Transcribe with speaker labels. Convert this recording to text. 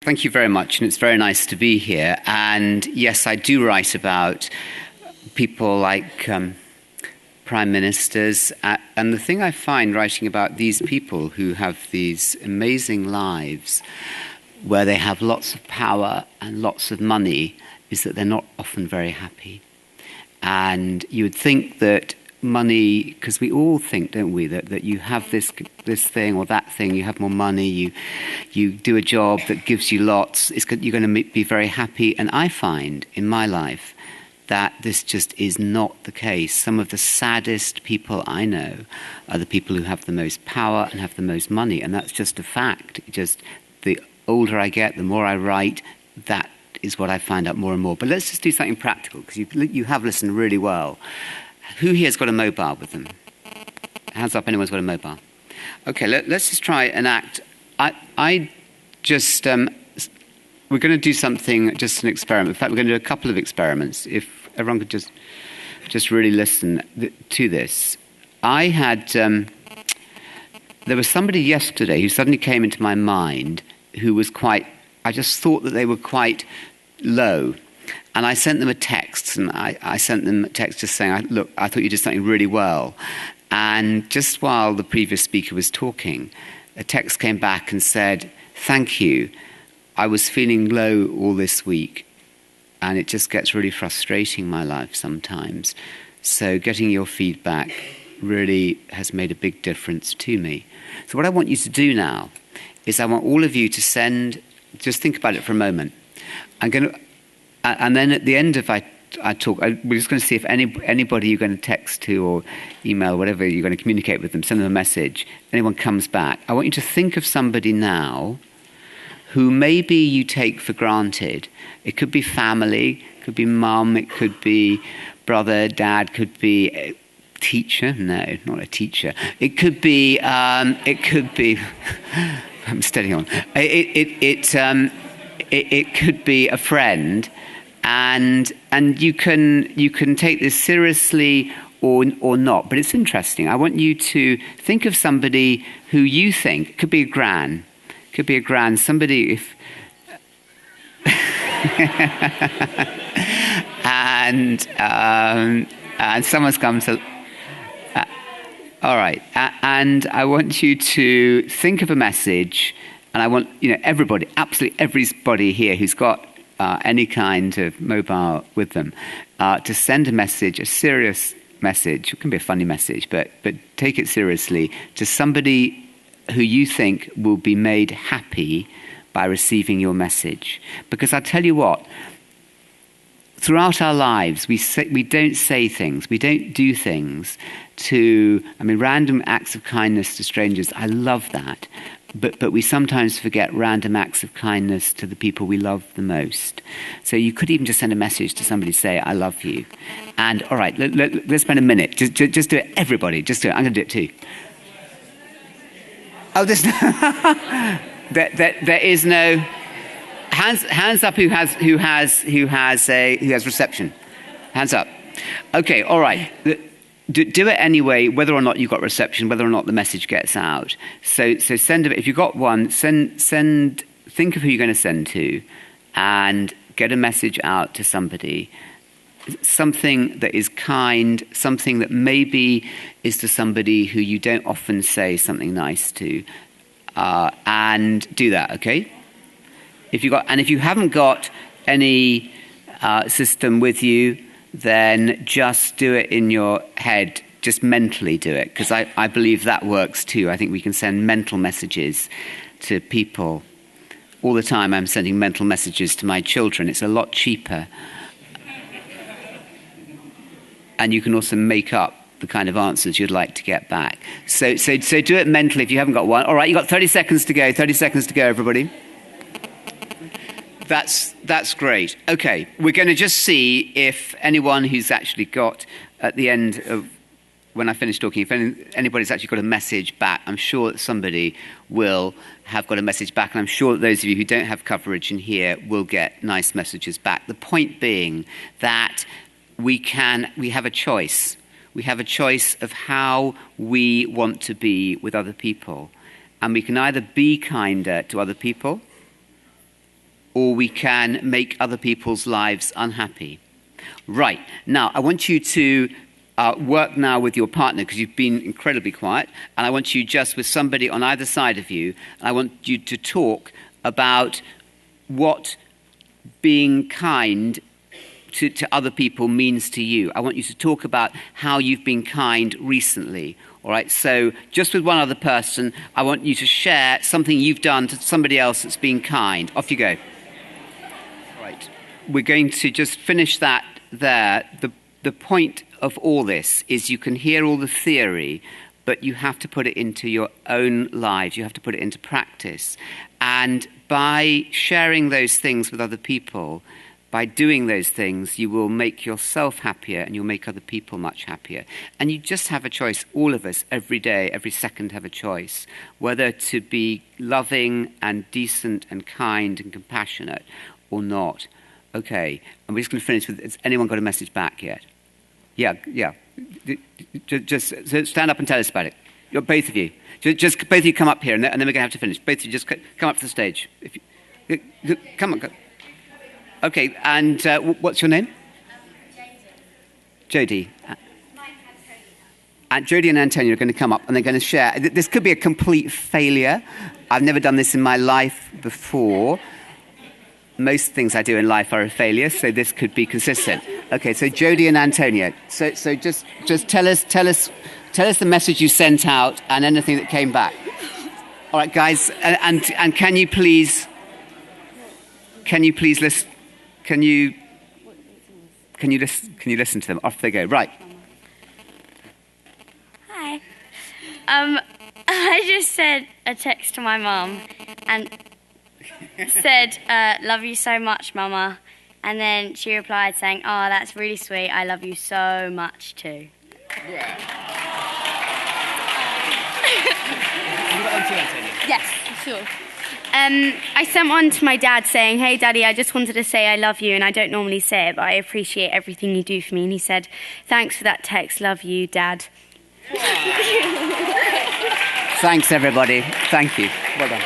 Speaker 1: Thank you very much, and it's very nice to be here. And yes, I do write about people like prime ministers. And the thing I find writing about these people who have these amazing lives where they have lots of power and lots of money is that they're not often very happy. And you would think that money, because we all think, don't we, that you have this thing or that thing, you have more money, you do a job that gives you lots, you're going to be very happy. And I find in my life that this just is not the case. Some of the saddest people I know are the people who have the most power and have the most money, and that's just a fact. Just the older I get, the more I write, that is what I find out more and more. But let's just do something practical, because you have listened really well. Who here has got a mobile with them? Hands up, anyone's got a mobile. Okay, let's just try an act. I just, we're going to do something, just an experiment. In fact, we're going to do a couple of experiments. If everyone could just really listen to this. I had, there was somebody yesterday who suddenly came into my mind who was quite, I just thought that they were quite low. And I sent them a text, and I sent them a text just saying, look, I thought you did something really well. And just while the previous speaker was talking, a text came back and said, thank you. I was feeling low all this week, and it just gets really frustrating, my life sometimes. So getting your feedback really has made a big difference to me. So what I want you to do now is I want all of you to send, just think about it for a moment. I'm going to, and then at the end of I talk, we're just going to see if anybody you're going to text to or email, whatever you're going to communicate with them, send them a message, anyone comes back. I want you to think of somebody now who maybe you take for granted. It could be family, it could be mum, it could be brother, dad, could be a teacher. No, not a teacher. It could be, I'm steady on. It could be a friend. And you can take this seriously or not, but it's interesting. I want you to think of somebody who you think could be a gran, somebody if and someone's come to. All right, and I want you to think of a message, and I want everybody, absolutely everybody here who's got any kind of mobile with them, to send a message, a serious message. It can be a funny message, but take it seriously, to somebody who you think will be made happy by receiving your message. Because I tell you what, throughout our lives, we don't say things, we don't do things random acts of kindness to strangers. I love that. But we sometimes forget random acts of kindness to the people we love the most. So you could even just send a message to somebody, say, I love you. And all right, let's spend a minute. Just do it, everybody. Just do it. I'm going to do it too. Oh, there is no hands up. Who has reception? Hands up. Okay. All right. Do it anyway, whether or not you've got reception, whether or not the message gets out. So send it. If you've got one, think of who you're going to send to, and get a message out to somebody. Something that is kind, something that maybe is to somebody who you don't often say something nice to, and do that. Okay. If you haven't got any system with you, then just do it in your head, just mentally do it, because I believe that works too. I think we can send mental messages to people. All the time I'm sending mental messages to my children. It's a lot cheaper. And you can also make up the kind of answers you'd like to get back. So do it mentally if you haven't got one. All right, you've got 30 seconds to go. 30 seconds to go, everybody. That's great. Okay, we're going to just see if anyone who's actually got, at the end of when I finish talking, if anybody's actually got a message back. I'm sure that somebody will have got a message back, and I'm sure that those of you who don't have coverage in here will get nice messages back. The point being that we have a choice. We have a choice of how we want to be with other people. And we can either be kinder to other people, or we can make other people's lives unhappy. Right. Now, I want you to work now with your partner, because you've been incredibly quiet, and I want you just with somebody on either side of you, and I want you to talk about what being kind to other people means to you. I want you to talk about how you've been kind recently. All right, so just with one other person, I want you to share something you've done to somebody else that's been kind. Off you go. Right. We're going to just finish that there. The point of all this is you can hear all the theory, but you have to put it into your own lives. You have to put it into practice. And by sharing those things with other people, by doing those things, you will make yourself happier and you'll make other people much happier. And you just have a choice, all of us, every day, every second have a choice, whether to be loving and decent and kind and compassionate or not. Okay, and we're just going to finish with, has anyone got a message back yet? Yeah. Just stand up and tell us about it. Both of you. Just both of you come up here, and then we're going to have to finish. Both of you just come up to the stage. Come on. Go. Okay, and what's your name? Jodie. And Jodie and Antonio are going to come up, and they're going to share. This could be a complete failure. I've never done this in my life before. Most things I do in life are a failure, so this could be consistent. Okay, so Jodie and Antonio. So just tell us the message you sent out and anything that came back. All right, guys, and can you please listen? Can you listen to them? Off they go. Right.
Speaker 2: Hi. I just sent a text to my mum and said, "Love you so much, Mama." And then she replied saying, "Oh, that's really sweet. I love you so much too."
Speaker 1: Yeah.
Speaker 2: Yes, sure. I sent one to my dad saying, "Hey, Daddy, I just wanted to say I love you, and I don't normally say it, but I appreciate everything you do for me." And he said, "Thanks for that text. Love you, Dad."
Speaker 1: Thanks, everybody. Thank you. Well done.